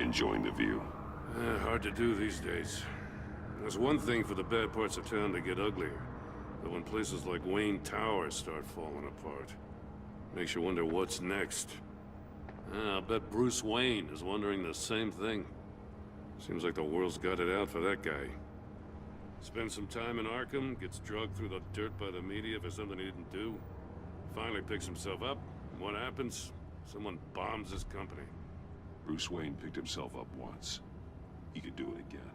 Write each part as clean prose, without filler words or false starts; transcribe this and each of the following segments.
Enjoying the view? Hard to do these days. There's one thing for the bad parts of town to get uglier. But when places like Wayne Tower start falling apart, makes you wonder what's next. I'll bet Bruce Wayne is wondering the same thing. Seems like the world's got it out for that guy. Spends some time in Arkham, gets drugged through the dirt by the media for something he didn't do. Finally picks himself up, and what happens? Someone bombs his company. Bruce Wayne picked himself up once. He could do it again.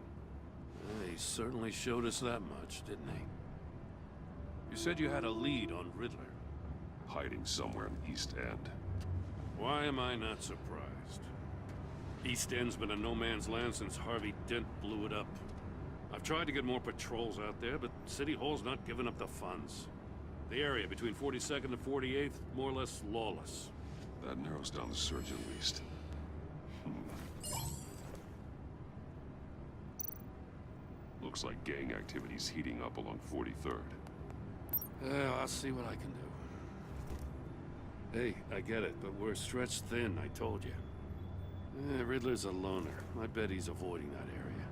He certainly showed us that much, didn't he? You said you had a lead on Riddler. Hiding somewhere in the East End. Why am I not surprised? East End's been a no-man's land since Harvey Dent blew it up. I've tried to get more patrols out there, but City Hall's not giving up the funds. The area between 42nd and 48th, more or less lawless. That narrows down the search at least. Looks like gang activity's heating up along 43rd. Yeah, I'll see what I can do. Hey, I get it, but we're stretched thin, I told you. Riddler's a loner. I bet he's avoiding that area.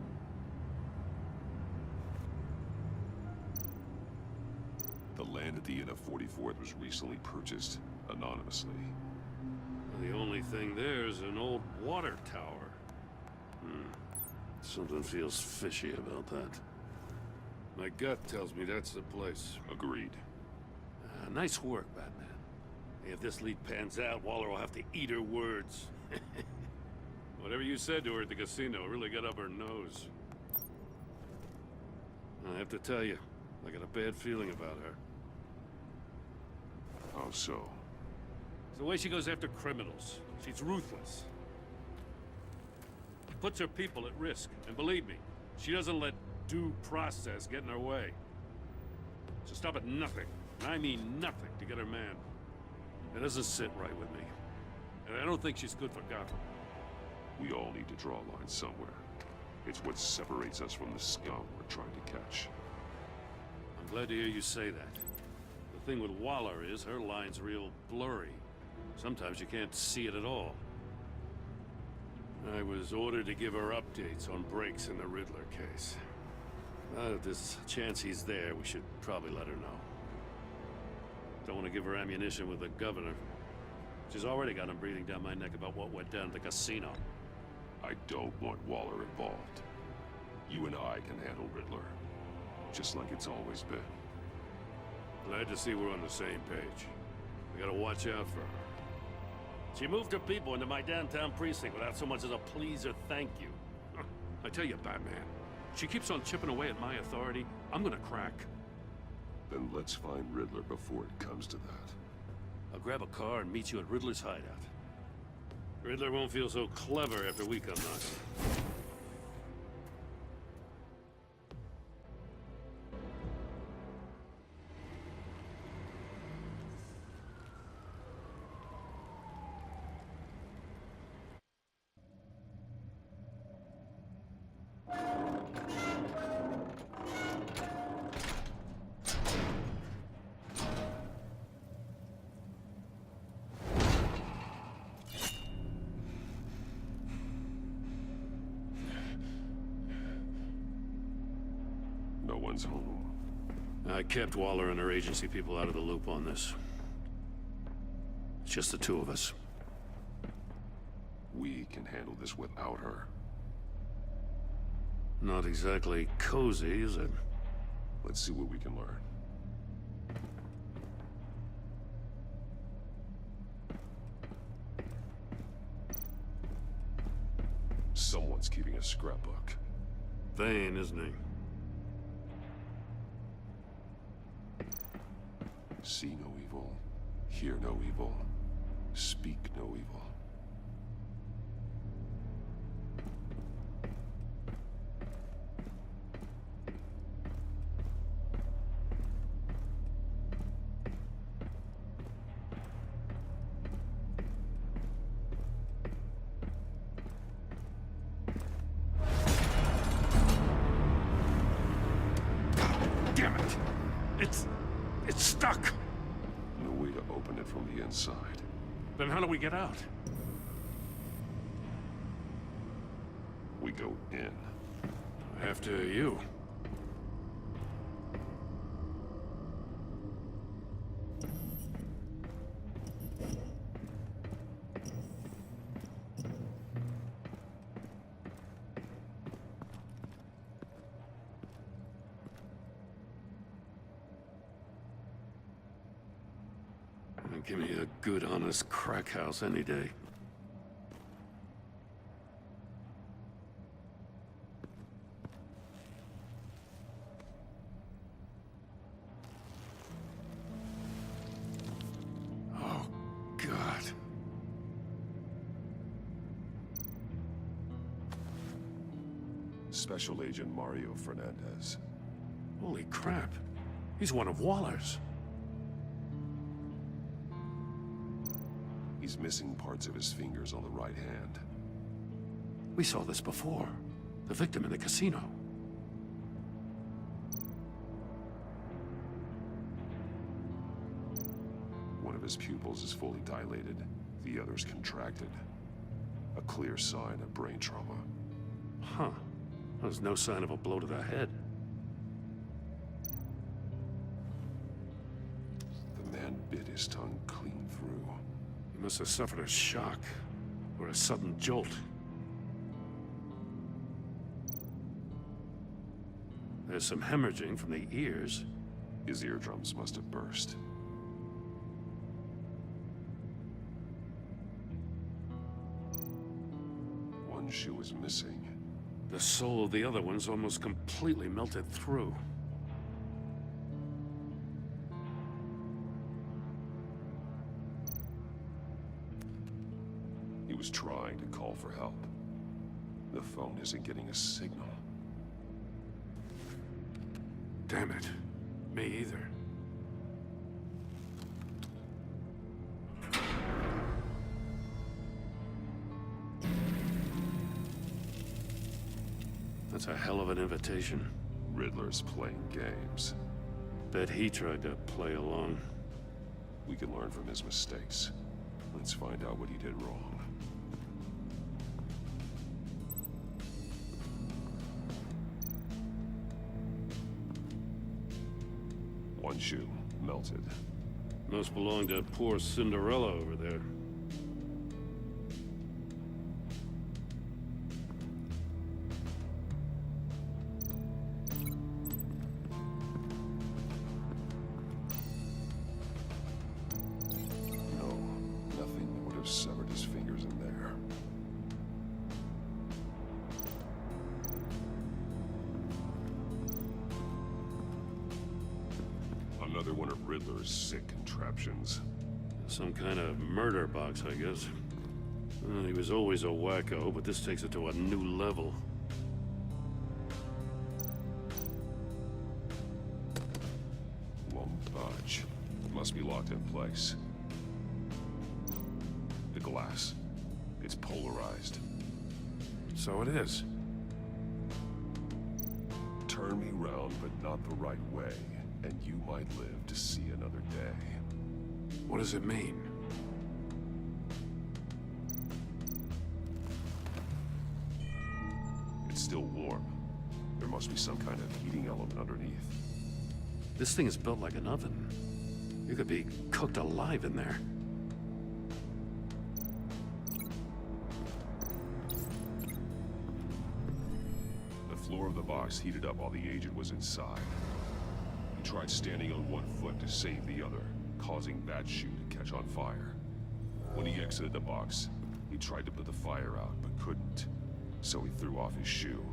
The land at the end of 44th was recently purchased anonymously. The only thing there is an old water tower. Something feels fishy about that. My gut tells me that's the place. Agreed. Nice work, Batman. If this lead pans out, Waller will have to eat her words. Whatever you said to her at the casino really got up her nose. I have to tell you, I got a bad feeling about her. How so? It's the way she goes after criminals. She's ruthless. Puts her people at risk. And believe me, she doesn't let due process get in her way. She'll stop at nothing, and I mean nothing, to get her man. It doesn't sit right with me. And I don't think she's good for Gotham. We all need to draw a line somewhere. It's what separates us from the scum we're trying to catch. I'm glad to hear you say that. The thing with Waller is her line's real blurry. Sometimes you can't see it at all. I was ordered to give her updates on breaks in the Riddler case. If there's a chance he's there, we should probably let her know. Don't want to give her ammunition with the governor. She's already got him breathing down my neck about what went down at the casino. I don't want Waller involved. You and I can handle Riddler. Just like it's always been. Glad to see we're on the same page. We gotta watch out for her. She moved her people into my downtown precinct without so much as a please or thank you. I tell you, Batman, she keeps on chipping away at my authority. I'm gonna crack. Then let's find Riddler before it comes to that. I'll grab a car and meet you at Riddler's hideout. Riddler won't feel so clever after we come knocking. No one's home. I kept Waller and her agency people out of the loop on this. It's just the two of us. We can handle this without her. Not exactly cozy, is it? Let's see what we can learn. Someone's keeping a scrapbook. Vain, isn't he? See no evil, hear no evil, speak no evil. Damn it! It's stuck! No way to open it from the inside. Then how do we get out? We go in. After you. Give me a good, honest crack house any day. Oh, God. Special Agent Mario Fernandez. Holy crap. He's one of Waller's. He's missing parts of his fingers on the right hand. We saw this before. The victim in the casino. One of his pupils is fully dilated, the other's contracted. A clear sign of brain trauma. Huh. There's no sign of a blow to the head. The man bit his tongue clean through. He must have suffered a shock, or a sudden jolt. There's some hemorrhaging from the ears. His eardrums must have burst. One shoe is missing. The sole of the other one's almost completely melted through. He was trying to call for help. The phone isn't getting a signal. Damn it. Me either. That's a hell of an invitation. Riddler's playing games. Bet he tried to play along. We can learn from his mistakes. Let's find out what he did wrong. One shoe, melted. Must belong to poor Cinderella over there. No, nothing that would have severed his fingers in there. Another one of Riddler's sick contraptions. Some kind of murder box, I guess. He was always a wacko, but this takes it to a new level. Won't budge. Must be locked in place. The glass. It's polarized. So it is. Turn me round, but not the right way, and you might live to see another day. What does it mean? It's still warm. There must be some kind of heating element underneath. This thing is built like an oven. You could be cooked alive in there. The floor of the box heated up while the agent was inside. He tried standing on one foot to save the other, causing that shoe to catch on fire. When he exited the box, he tried to put the fire out, but couldn't. So he threw off his shoe.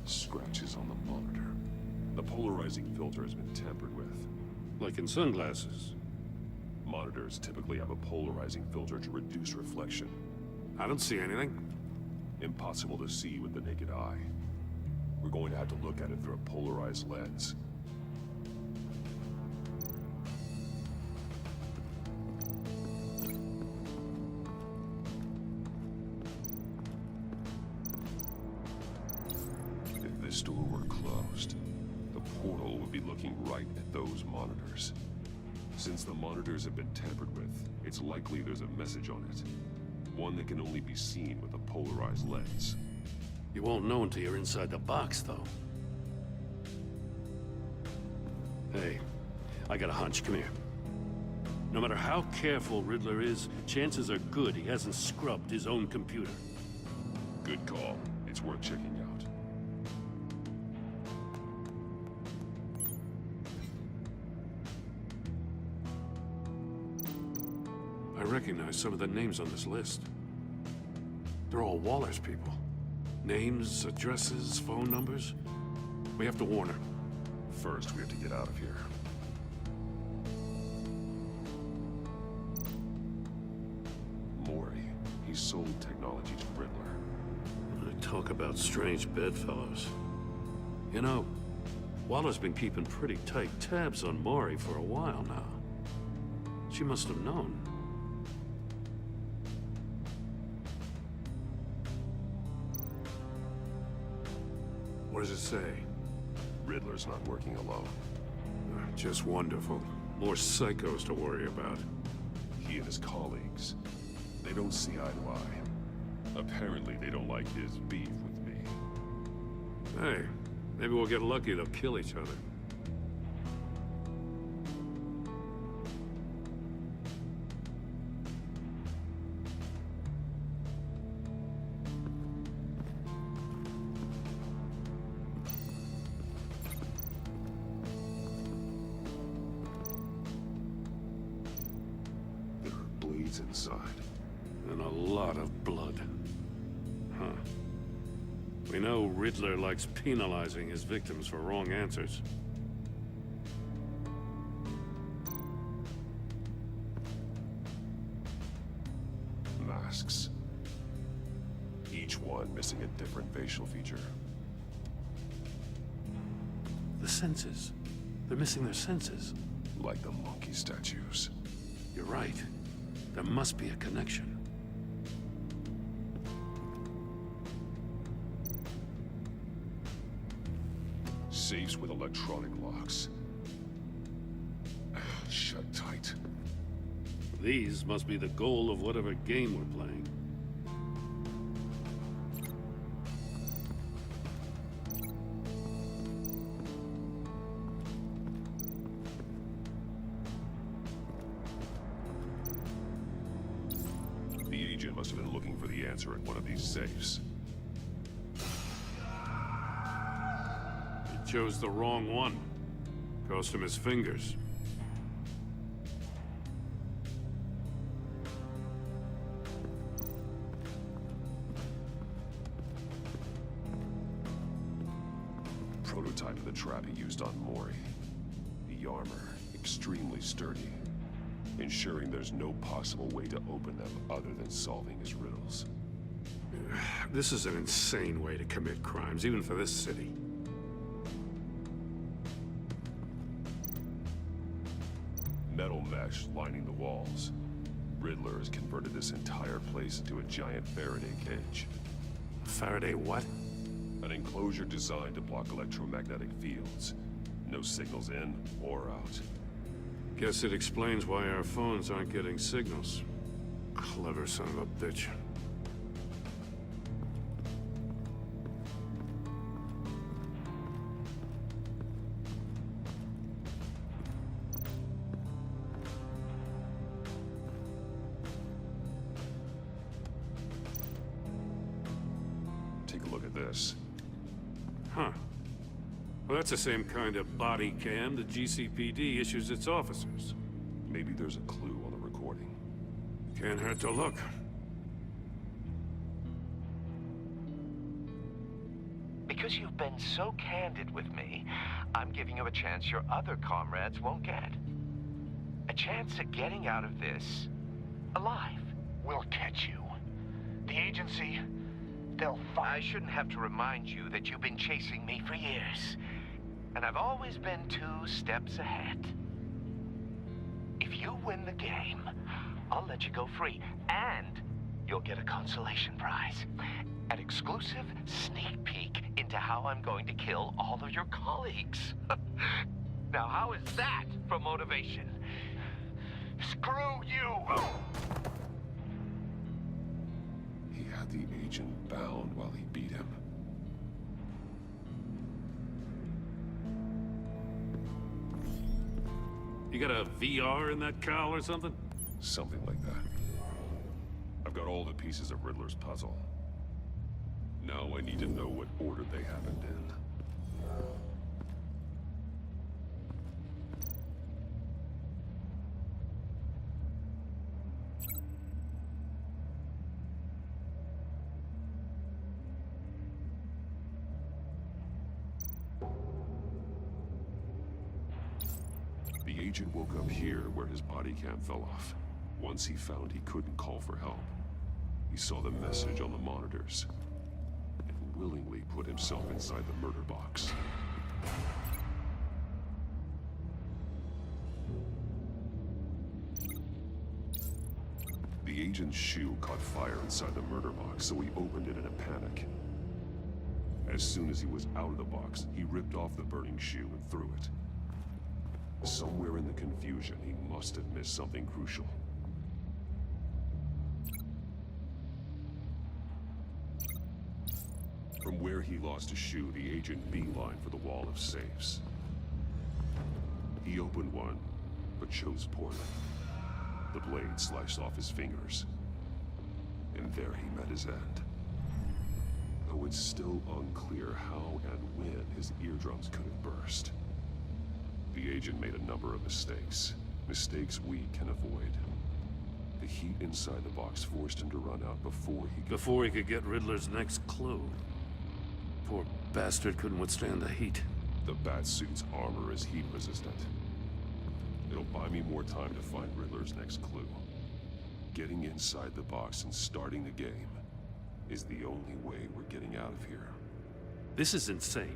Scratches on the monitor. The polarizing filter has been tampered with. Like in sunglasses. Monitors typically have a polarizing filter to reduce reflection. I don't see anything. Impossible to see with the naked eye. We're going to have to look at it through a polarized lens. If this door were closed, the portal would be looking right at those monitors. Since the monitors have been tampered with, it's likely there's a message on it. One that can only be seen with a polarized lens. You won't know until you're inside the box, though. Hey, I got a hunch. Come here. No matter how careful Riddler is, chances are good he hasn't scrubbed his own computer. Good call. It's worth checking out. I recognize some of the names on this list. They're all Waller's people. Names, addresses, phone numbers. We have to warn her. First, we have to get out of here. Mori. He sold technology to Riddler. Talk about strange bedfellows. You know, Waller's been keeping pretty tight tabs on Mori for a while now. She must have known. What does it say? Riddler's not working alone. Just wonderful. More psychos to worry about. He and his colleagues, they don't see eye to eye. Apparently, they don't like his beef with me. Hey, maybe we'll get lucky. They'll kill each other. There are bleeds inside. And a lot of blood. Huh. We know Riddler likes penalizing his victims for wrong answers. Masks. Each one missing a different facial feature. The senses. They're missing their senses. Like the monkey statues. You're right. There must be a connection. Safes with electronic locks. Shut tight. These must be the goal of whatever game we're playing. The agent must have been looking for the answer at one of these safes. He chose the wrong one. Cost him his fingers. Prototype of the trap he used on Mori. The armor, extremely sturdy, ensuring there's no possible way to open them other than solving his riddles. This is an insane way to commit crimes, even for this city. Metal mesh lining the walls. Riddler has converted this entire place into a giant Faraday cage. Faraday what? An enclosure designed to block electromagnetic fields. No signals in or out. Guess it explains why our phones aren't getting signals. Clever son of a bitch. Take a look at this. Huh. Well, that's the same kind of body cam the GCPD issues its officers. Maybe there's a clue on the recording. Can't hurt to look. Because you've been so candid with me, I'm giving you a chance your other comrades won't get. A chance at getting out of this alive. We'll catch you. The agency, they'll I shouldn't have to remind you that you've been chasing me for years. And I've always been 2 steps ahead. If you win the game, I'll let you go free. And you'll get a consolation prize. An exclusive sneak peek into how I'm going to kill all of your colleagues. Now, how is that for motivation? Screw you! He had the agent bound while he beat him. You got a VR in that cowl or something? Something like that. I've got all the pieces of Riddler's puzzle. Now I need to know what order they happened in. The agent woke up here where his body cam fell off. Once he found he couldn't call for help, he saw the message on the monitors and willingly put himself inside the murder box. The agent's shoe caught fire inside the murder box, so he opened it in a panic. As soon as he was out of the box, he ripped off the burning shoe and threw it. Somewhere in the confusion, he must have missed something crucial. From where he lost a shoe, the agent beelined for the wall of safes. He opened one, but chose poorly. The blade sliced off his fingers, and there he met his end. Though it's still unclear how and when his eardrums could have burst. The agent made a number of mistakes. Mistakes we can avoid. The heat inside the box forced him to run out before he could get Riddler's next clue. Poor bastard couldn't withstand the heat. The Batsuit's armor is heat resistant. It'll buy me more time to find Riddler's next clue. Getting inside the box and starting the game is the only way we're getting out of here. This is insane.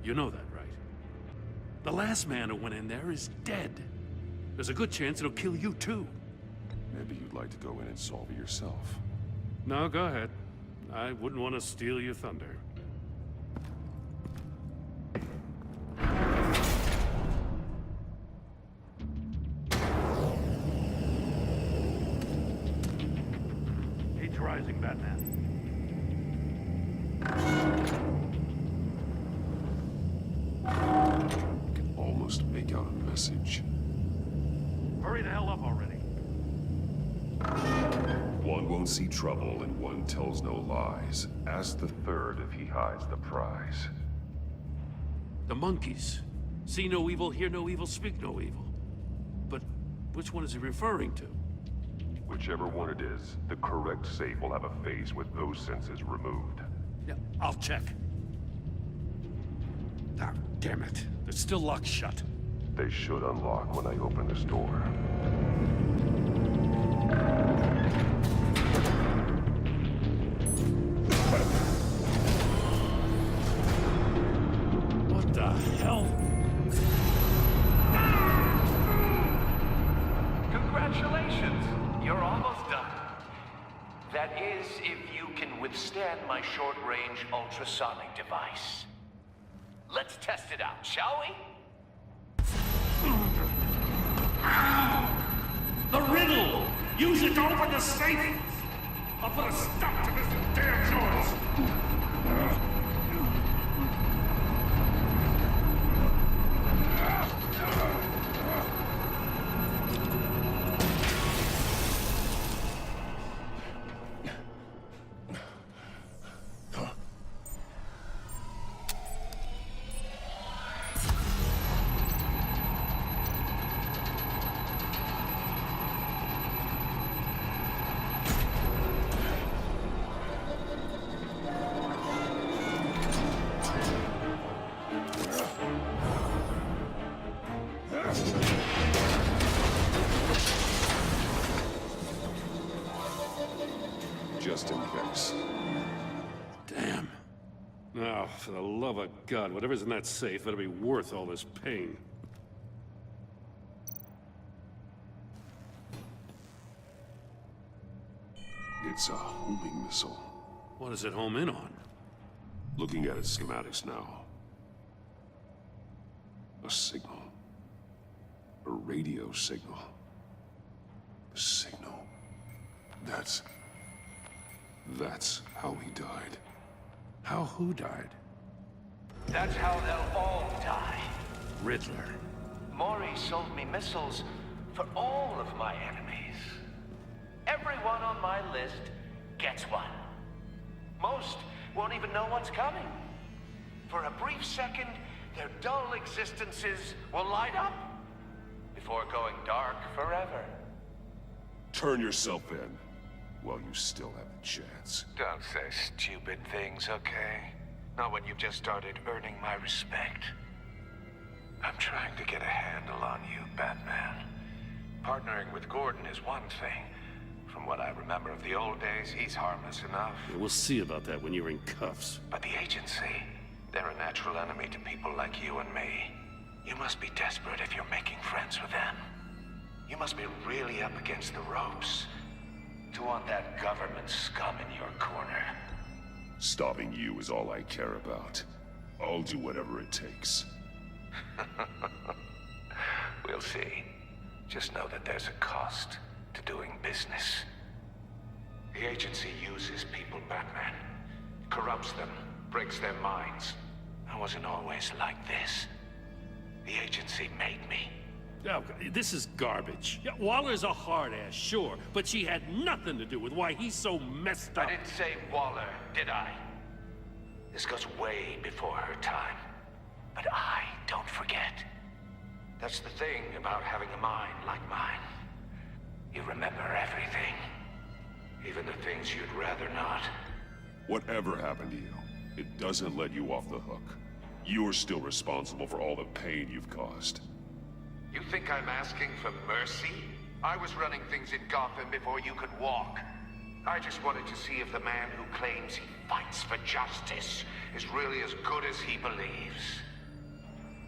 You know that, right? The last man who went in there is dead. There's a good chance it'll kill you too. Maybe you'd like to go in and solve it yourself. No, go ahead. I wouldn't want to steal your thunder. Heat's rising, Batman. Can almost make out a message. Hurry the hell up already. One won't see trouble and one tells no lies. Ask the third if he hides the prize. The monkeys. See no evil, hear no evil, speak no evil. But which one is he referring to? Whichever one it is, the correct safe will have a face with those senses removed. Yeah, I'll check. Ah, damn it. It's still locked shut. They should unlock when I open this door. What the hell? Congratulations! You're almost done. That is, if you can withstand my short-range ultrasonic device. Let's test it out, shall we? The riddle! Use it to open the safe! I'll put a stop to this damn noise! Just in case. Damn. Now, for the love of God, whatever's in that safe better be worth all this pain. It's a homing missile. What does it home in on? Looking at its schematics now. A signal. A radio signal. A signal. That's how he died. How who died? That's how they'll all die. Riddler. Maury sold me missiles for all of my enemies. Everyone on my list gets one. Most won't even know what's coming. For a brief second, their dull existences will light up before going dark forever. Turn yourself in while you still have the chance. Don't say stupid things, okay? Not when you've just started earning my respect. I'm trying to get a handle on you, Batman. Partnering with Gordon is one thing. From what I remember of the old days, he's harmless enough. We'll see about that when you're in cuffs. But the agency, they're a natural enemy to people like you and me. You must be desperate if you're making friends with them. You must be really up against the ropes to want that government scum in your corner. Stopping you is all I care about. I'll do whatever it takes. We'll see. Just know that there's a cost to doing business. The agency uses people, Batman. Corrupts them, breaks their minds. I wasn't always like this. The agency made me. Oh, this is garbage. Yeah, Waller's a hard-ass, sure, but she had nothing to do with why he's so messed up. I didn't say Waller, did I? This goes way before her time. But I don't forget. That's the thing about having a mind like mine. You remember everything. Even the things you'd rather not. Whatever happened to you, it doesn't let you off the hook. You're still responsible for all the pain you've caused. You think I'm asking for mercy? I was running things in Gotham before you could walk. I just wanted to see if the man who claims he fights for justice is really as good as he believes.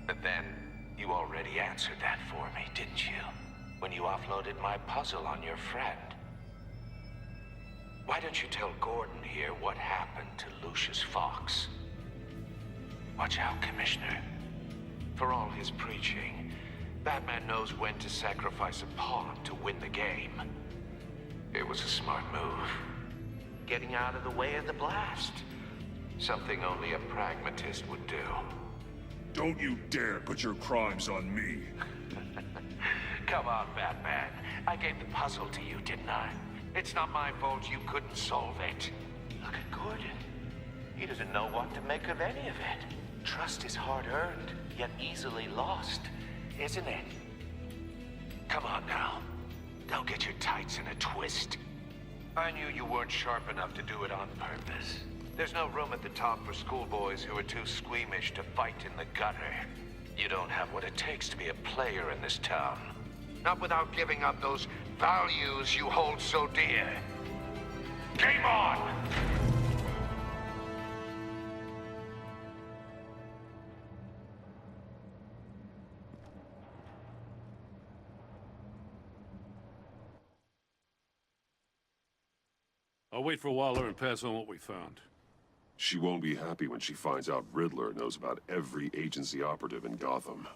But then, you already answered that for me, didn't you? When you offloaded my puzzle on your friend. Why don't you tell Gordon here what happened to Lucius Fox? Watch out, Commissioner. For all his preaching, Batman knows when to sacrifice a pawn to win the game. It was a smart move. Getting out of the way of the blast. Something only a pragmatist would do. Don't you dare put your crimes on me. Come on, Batman. I gave the puzzle to you, didn't I? It's not my fault you couldn't solve it. Look at Gordon. He doesn't know what to make of any of it. Trust is hard-earned, yet easily lost, isn't it? Come on now. Don't get your tights in a twist. I knew you weren't sharp enough to do it on purpose. There's no room at the top for schoolboys who are too squeamish to fight in the gutter. You don't have what it takes to be a player in this town. Not without giving up those values you hold so dear. Game on! I'll wait for Waller and pass on what we found. She won't be happy when she finds out Riddler knows about every agency operative in Gotham.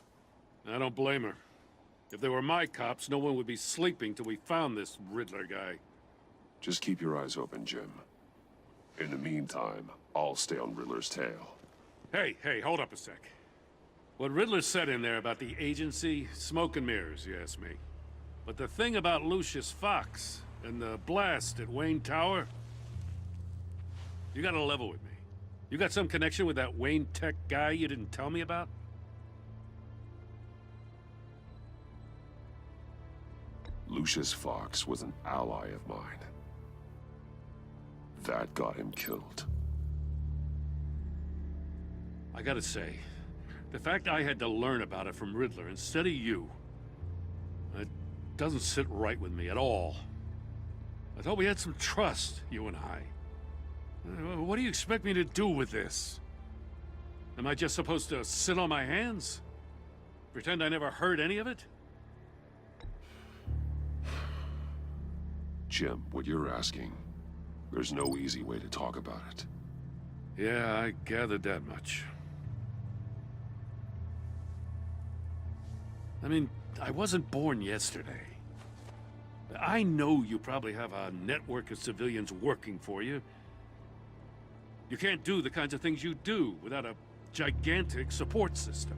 I don't blame her. If they were my cops, no one would be sleeping till we found this Riddler guy. Just keep your eyes open, Jim. In the meantime, I'll stay on Riddler's tail. Hey, hold up a sec. What Riddler said in there about the agency, smoke and mirrors, you ask me. But the thing about Lucius Fox and the blast at Wayne Tower, you gotta level with me. You got some connection with that Wayne Tech guy you didn't tell me about? Lucius Fox was an ally of mine. That got him killed. I gotta say, the fact I had to learn about it from Riddler instead of you, it doesn't sit right with me at all. I thought we had some trust, you and I. What do you expect me to do with this? Am I just supposed to sit on my hands? Pretend I never heard any of it? Jim, what you're asking, there's no easy way to talk about it. Yeah, I gathered that much. I mean, I wasn't born yesterday. I know you probably have a network of civilians working for you. You can't do the kinds of things you do without a gigantic support system.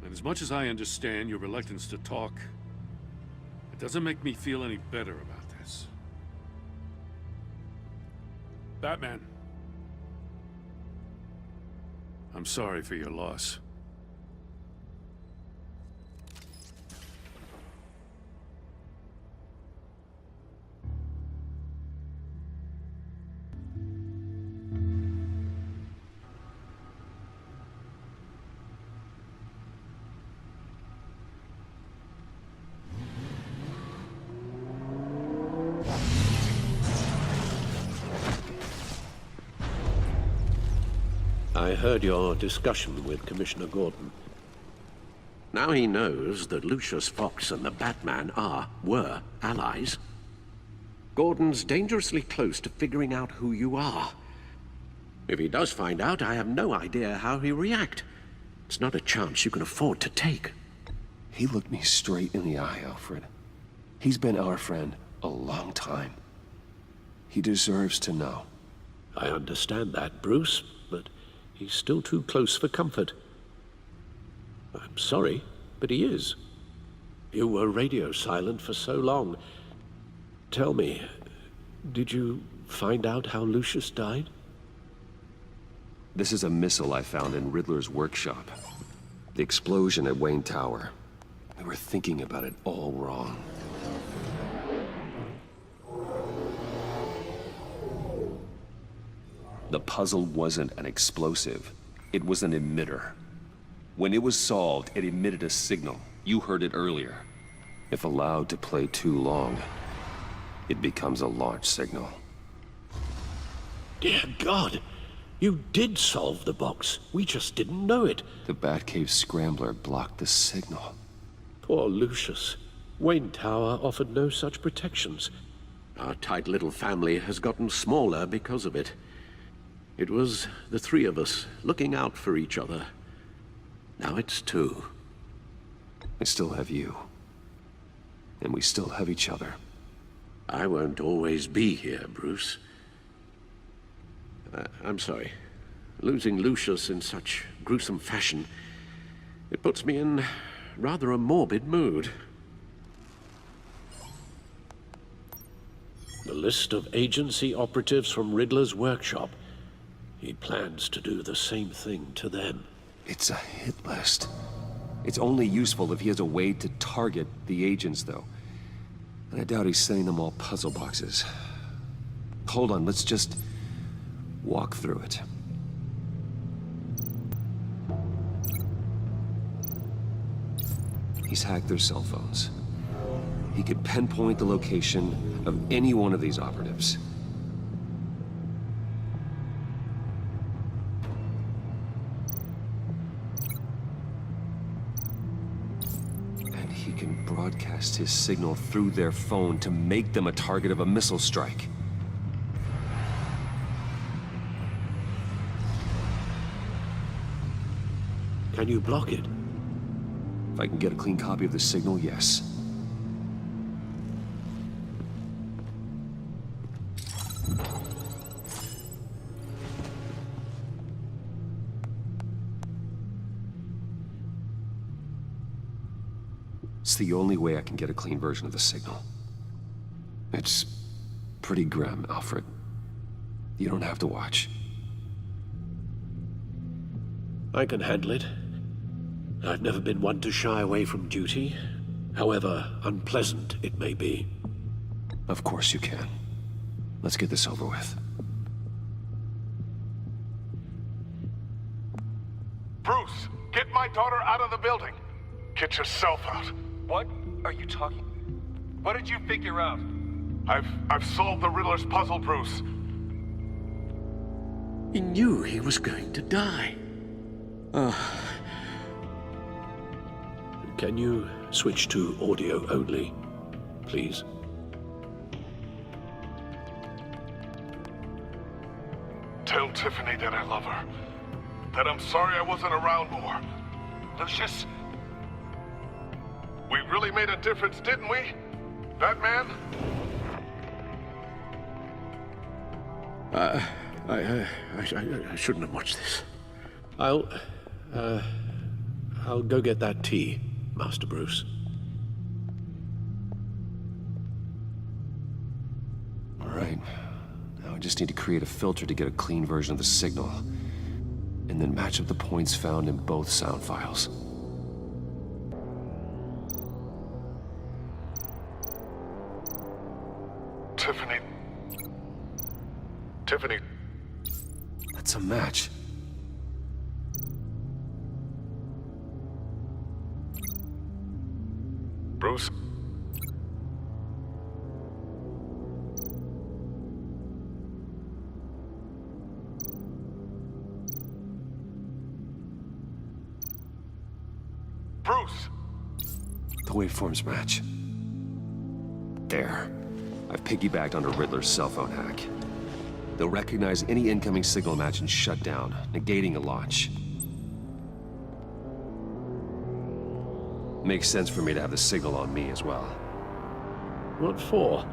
And as much as I understand your reluctance to talk, it doesn't make me feel any better about this. Batman. I'm sorry for your loss. I heard your discussion with Commissioner Gordon. Now he knows that Lucius Fox and the Batman were allies. Gordon's dangerously close to figuring out who you are. If he does find out, I have no idea how he'll react. It's not a chance you can afford to take. He looked me straight in the eye, Alfred. He's been our friend a long time. He deserves to know. I understand that, Bruce, but he's still too close for comfort. I'm sorry, but he is. You were radio silent for so long. Tell me, did you find out how Lucius died? This is a missile I found in Riddler's workshop. The explosion at Wayne Tower. We were thinking about it all wrong. The puzzle wasn't an explosive. It was an emitter. When it was solved, it emitted a signal. You heard it earlier. If allowed to play too long, it becomes a launch signal. Dear God! You did solve the box. We just didn't know it. The Batcave scrambler blocked the signal. Poor Lucius. Wayne Tower offered no such protections. Our tight little family has gotten smaller because of it. It was the three of us looking out for each other. Now it's two. I still have you. And we still have each other. I won't always be here, Bruce. I'm sorry. Losing Lucius in such gruesome fashion, it puts me in rather a morbid mood. The list of agency operatives from Riddler's workshop. He plans to do the same thing to them. It's a hit list. It's only useful if he has a way to target the agents, though. And I doubt he's sending them all puzzle boxes. Hold on, let's just walk through it. He's hacked their cell phones. He could pinpoint the location of any one of these operatives. And he can broadcast his signal through their phone to make them a target of a missile strike. Can you block it? If I can get a clean copy of the signal, yes. It's the only way I can get a clean version of the signal. It's pretty grim, Alfred. You don't have to watch. I can handle it. I've never been one to shy away from duty, however unpleasant it may be. Of course you can. Let's get this over with. Bruce, get my daughter out of the building. Get yourself out. What are you talking? What did you figure out? I've solved the Riddler's puzzle, Bruce. He knew he was going to die. Can you switch to audio only, please? Tell Tiffany that I love her. That I'm sorry I wasn't around more. Lucius, really made a difference, didn't we? Batman? I shouldn't have watched this. I'll go get that tea, Master Bruce. All right. Now I just need to create a filter to get a clean version of the signal, and then match up the points found in both sound files. Tiffany. That's a match. Bruce? Bruce! The waveforms match. There. I've piggybacked onto Riddler's cell phone hack. They'll recognize any incoming signal match and shut down, negating a launch. Makes sense for me to have the signal on me as well. What for?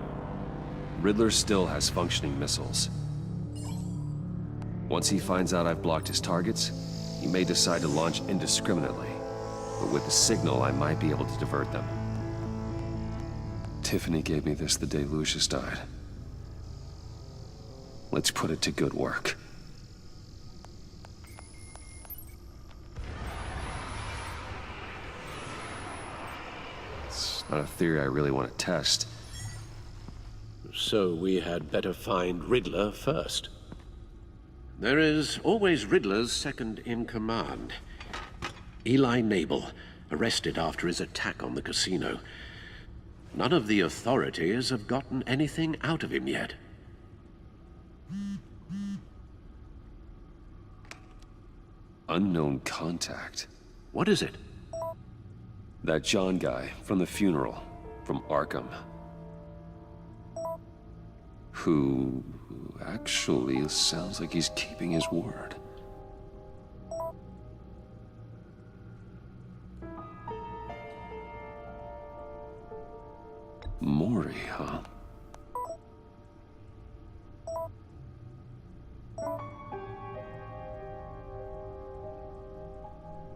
Riddler still has functioning missiles. Once he finds out I've blocked his targets, he may decide to launch indiscriminately. But with the signal, I might be able to divert them. Tiffany gave me this the day Lucius died. Let's put it to good work. It's not a theory I really want to test. So we had better find Riddler first. There is always Riddler's second in command. Eli Nabel, arrested after his attack on the casino. None of the authorities have gotten anything out of him yet. Unknown contact. What is it? That John guy from the funeral, from Arkham. Who actually sounds like he's keeping his word. Maury, huh?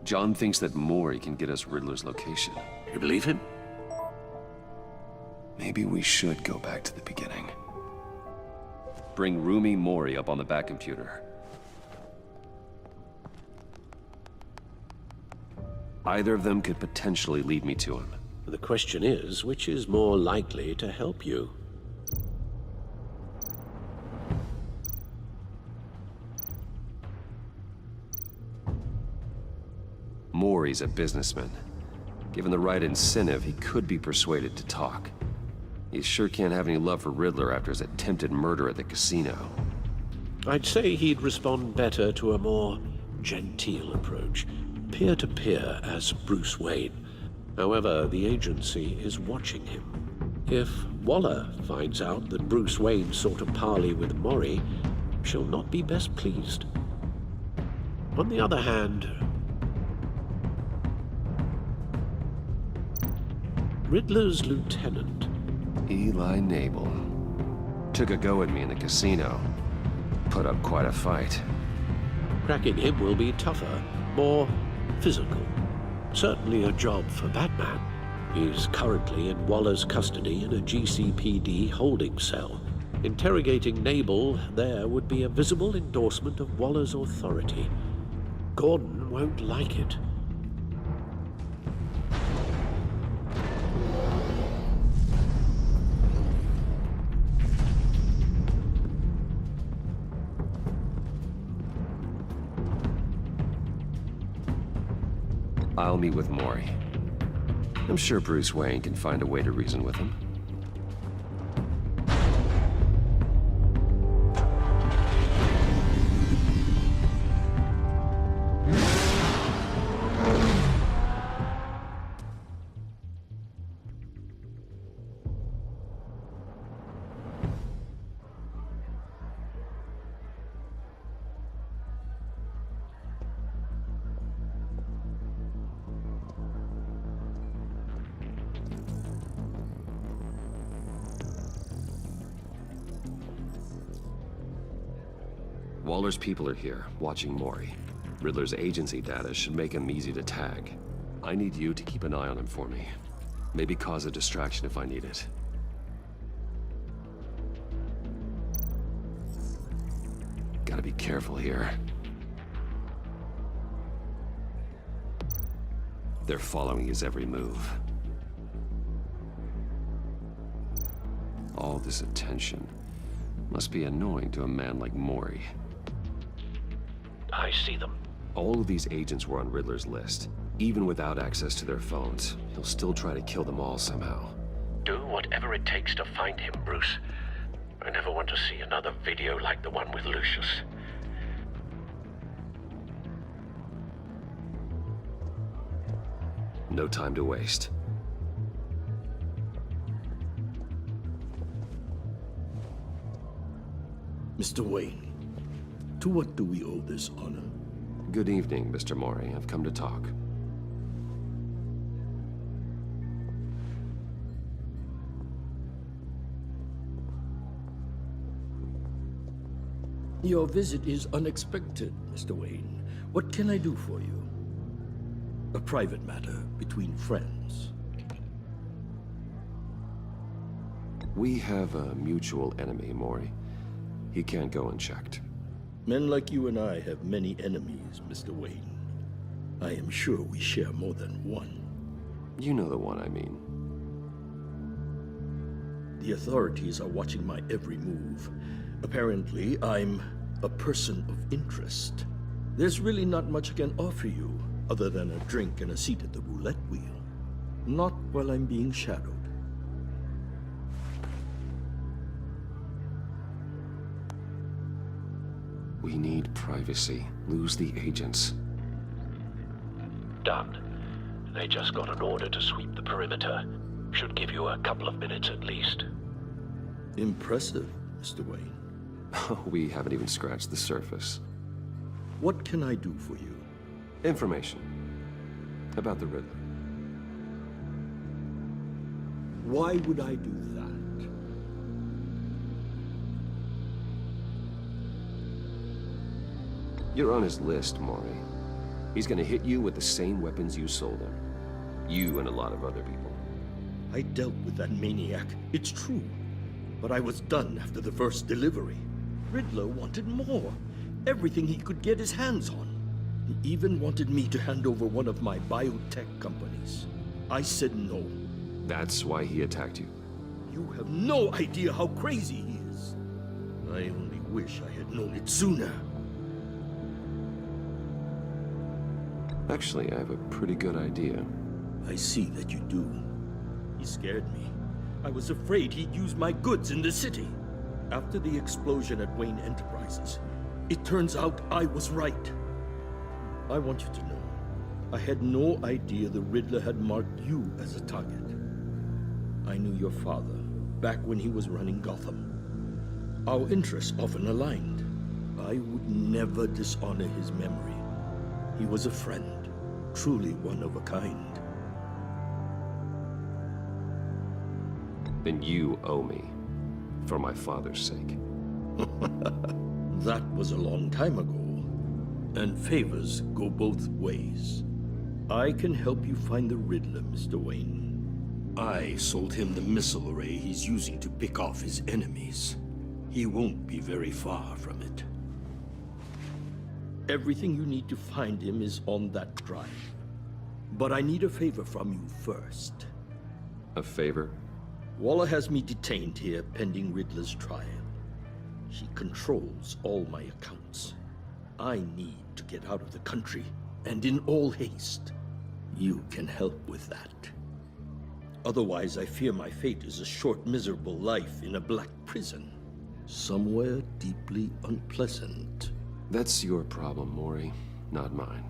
John thinks that Maury can get us Riddler's location. You believe him? Maybe we should go back to the beginning. Bring Roomy Maury up on the back computer. Either of them could potentially lead me to him. The question is, which is more likely to help you? Maury's a businessman. Given the right incentive, he could be persuaded to talk. He sure can't have any love for Riddler after his attempted murder at the casino. I'd say he'd respond better to a more genteel approach, peer-to-peer as Bruce Wayne. However, the agency is watching him. If Waller finds out that Bruce Wayne sought a parley with Maury, she'll not be best pleased. On the other hand, Riddler's lieutenant, Eli Nabel, took a go at me in the casino. Put up quite a fight. cracking him will be tougher, more physical. Certainly a job for Batman. He's currently in Waller's custody in a GCPD holding cell. Interrogating Nabel there would be a visible endorsement of Waller's authority. Gordon won't like it. I'll meet with Maury. I'm sure Bruce Wayne can find a way to reason with him. Waller's people are here, watching Mori. Riddler's agency data should make him easy to tag. I need you to keep an eye on him for me. Maybe cause a distraction if I need it. Gotta be careful here. They're following his every move. All this attention must be annoying to a man like Mori. I see them. All of these agents were on Riddler's list. Even without access to their phones, he'll still try to kill them all somehow. Do whatever it takes to find him, Bruce. I never want to see another video like the one with Lucius. No time to waste. Mr. Wayne, to what do we owe this honor? Good evening, Mr. Mori. I've come to talk. Your visit is unexpected, Mr. Wayne. What can I do for you? A private matter between friends. We have a mutual enemy, Mori. He can't go unchecked. Men like you and I have many enemies, Mr. Wayne. I am sure we share more than one. You know the one I mean. The authorities are watching my every move. Apparently, I'm a person of interest. There's really not much I can offer you, other than a drink and a seat at the roulette wheel. Not while I'm being shadowed. We need privacy. Lose the agents. Done. They just got an order to sweep the perimeter. Should give you a couple of minutes at least. Impressive, Mr. Wayne. We haven't even scratched the surface. What can I do for you? Information. About the Riddler. Why would I do that? You're on his list, Mori. He's gonna hit you with the same weapons you sold him. You and a lot of other people. I dealt with that maniac, it's true. But I was done after the first delivery. Riddler wanted more. Everything he could get his hands on. He even wanted me to hand over one of my biotech companies. I said no. That's why he attacked you. You have no idea how crazy he is. I only wish I had known it sooner. Actually, I have a pretty good idea. I see that you do. He scared me. I was afraid he'd use my goods in the city. After the explosion at Wayne Enterprises, it turns out I was right. I want you to know, I had no idea the Riddler had marked you as a target. I knew your father, back when he was running Gotham. Our interests often aligned. I would never dishonor his memory. He was a friend, truly one of a kind. Then you owe me. For my father's sake. That was a long time ago. And favors go both ways. I can help you find the Riddler, Mr. Wayne. I sold him the missile array he's using to pick off his enemies. He won't be very far from it. Everything you need to find him is on that drive. But I need a favor from you first. A favor? Waller has me detained here pending Riddler's trial. She controls all my accounts. I need to get out of the country, and in all haste. You can help with that. Otherwise, I fear my fate is a short, miserable life in a black prison. Somewhere deeply unpleasant. That's your problem, Mori, not mine.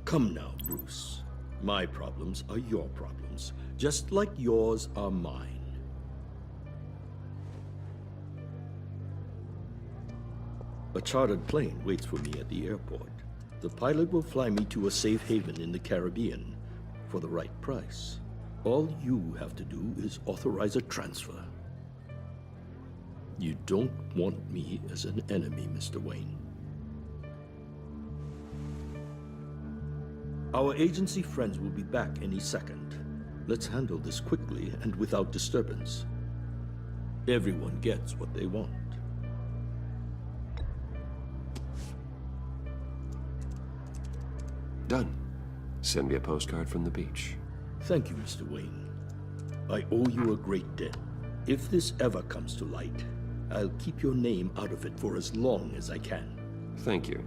Come now, Bruce. My problems are your problems, just like yours are mine. A chartered plane waits for me at the airport. The pilot will fly me to a safe haven in the Caribbean for the right price. All you have to do is authorize a transfer. You don't want me as an enemy, Mr. Wayne. Our agency friends will be back any second. Let's handle this quickly and without disturbance. Everyone gets what they want. Done. Send me a postcard from the beach. Thank you, Mr. Wayne. I owe you a great debt. If this ever comes to light, I'll keep your name out of it for as long as I can. Thank you.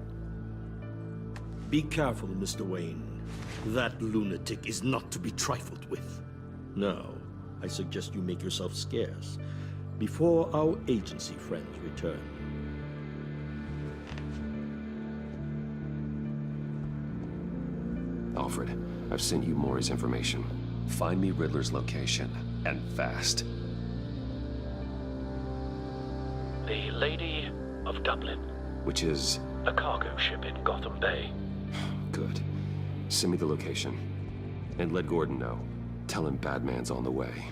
Be careful, Mr. Wayne. That lunatic is not to be trifled with. Now, I suggest you make yourself scarce before our agency friends return. Alfred, I've sent you Maury's information. Find me Riddler's location, and fast. The Lady of Dublin. Which is... A cargo ship in Gotham Bay. Good. Send me the location. And let Gordon know. Tell him Batman's on the way.